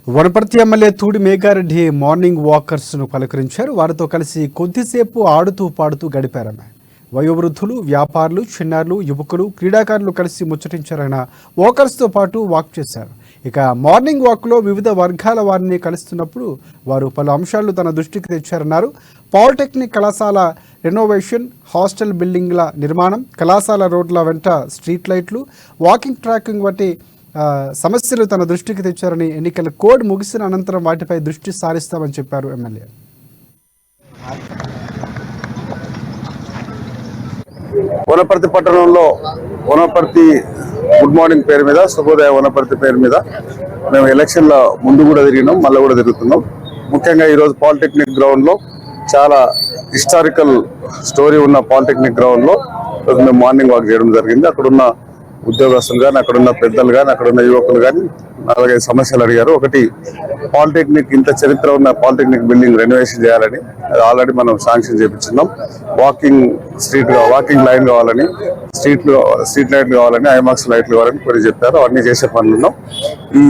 Wanaparthy MLA Thudi Megha Reddy morning వాకర్స్ను పలకరించారు. వారితో కలిసి కొద్దిసేపు ఆడుతూ పాడుతూ గడిపారామె. వయోవృద్ధులు, వ్యాపారులు, చిన్నారులు, యువకులు, క్రీడాకారులు కలిసి ముచ్చటించారైన వాకర్స్తో పాటు వాక్ చేశారు. ఇక మార్నింగ్ వాక్లో వివిధ వర్గాల వారిని కలుస్తున్నప్పుడు వారు పలు అంశాలు తన దృష్టికి తెచ్చారన్నారు. పాలిటెక్నిక్ కళాశాల రెనోవేషన్, హాస్టల్ బిల్డింగ్ల నిర్మాణం, కళాశాల రోడ్ల వెంట స్ట్రీట్ లైట్లు, వాకింగ్ ట్రాకింగ్ వంటి సమస్యలు తన దృష్టికి తెచ్చారని, ఎన్నికల కోడ్ ముగిసిన అనంతరం వాటిపై దృష్టి సారిస్తామని చెప్పారు ఎమ్మెల్యే. వనపర్తి పట్టణంలో వనపర్తి గుడ్ మార్నింగ్ పేరు మీద, శుభోదయ వనపర్తి పేరు మీద మేము ఎలక్షన్ల ముందు కూడా తిరిగినాం, మళ్ళీ కూడా తిరుగుతున్నాం. ముఖ్యంగా ఈరోజు పాలిటెక్నిక్ గ్రౌండ్లో చాలా హిస్టారికల్ స్టోరీ ఉన్న పాలిటెక్నిక్ గ్రౌండ్లో మేము మార్నింగ్ వాక్ చేయడం జరిగింది. అక్కడున్న ఉద్యోగస్తులు కానీ, అక్కడున్న పెద్దలు కానీ, అక్కడున్న యువకులు కానీ 4-5 సమస్యలు అడిగారు. ఒకటి, పాలిటెక్నిక్ ఇంత చరిత్ర ఉన్న పాలిటెక్నిక్ బిల్డింగ్ రెనోవేషన్ చేయాలని, అది ఆల్రెడీ మనం శాంక్షన్ చేయించున్నాం. వాకింగ్ లైన్ కావాలని, స్ట్రీట్ లైట్లు కావాలని, ఐమాక్స్ లైట్లు కావాలని కొన్ని చెప్పారు. అవన్నీ చేసే పనులు ఉన్నాం. ఈ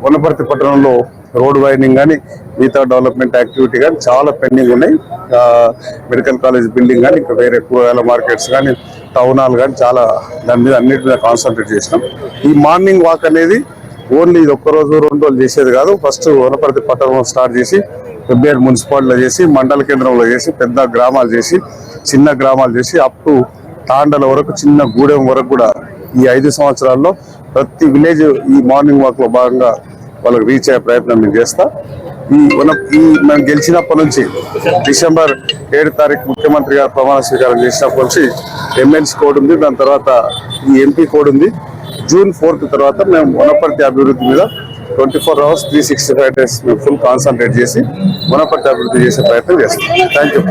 వనపర్తి పట్టణంలో రోడ్ వైడింగ్ కానీ, మిగతా డెవలప్మెంట్ యాక్టివిటీ కానీ చాలా పెండింగ్ ఉన్నాయి. మెడికల్ కాలేజ్ బిల్డింగ్ కానీ, ఇంకా వేరే కూరగాయల మార్కెట్స్ కానీ, టౌన్ హాల్ కానీ చాలా దాని మీద అన్నిటి మీద కాన్సన్ట్రేట్ చేసినాం. ఈ మార్నింగ్ వాక్ అనేది ఓన్లీ ఇది 1 రోజు 2 రోజులు చేసేది కాదు. ఫస్ట్ వనపర్తి పట్టణంలో స్టార్ట్ చేసి, వెబ్బేరు మున్సిపాలిటీలో చేసి, మండల కేంద్రంలో చేసి, పెద్ద గ్రామాలు చేసి, చిన్న గ్రామాలు చేసి, అప్ టు తాండల వరకు, చిన్న గూడెం వరకు కూడా ఈ 5 సంవత్సరాల్లో ప్రతి విలేజ్ ఈ మార్నింగ్ వాక్ లో భాగంగా వాళ్ళకి రీచ్ అయ్యే ప్రయత్నం నేను చేస్తా. మేము గెలిచినప్పటి నుంచి డిసెంబర్ 7 తారీఖు ముఖ్యమంత్రి గారు ప్రమాణ స్వీకారం చేసినప్పటి నుంచి ఎమ్మెల్సీ కోడ్ ఉంది, దాని తర్వాత ఈ ఎంపీ కోడ్ ఉంది. జూన్ 4th తర్వాత మేము వనపర్తి అభివృద్ధి మీద 24 hours 365 days మేము ఫుల్ కాన్సన్ట్రేట్ చేసి వనపర్తి అభివృద్ధి చేసే ప్రయత్నం చేస్తాం. Thank you.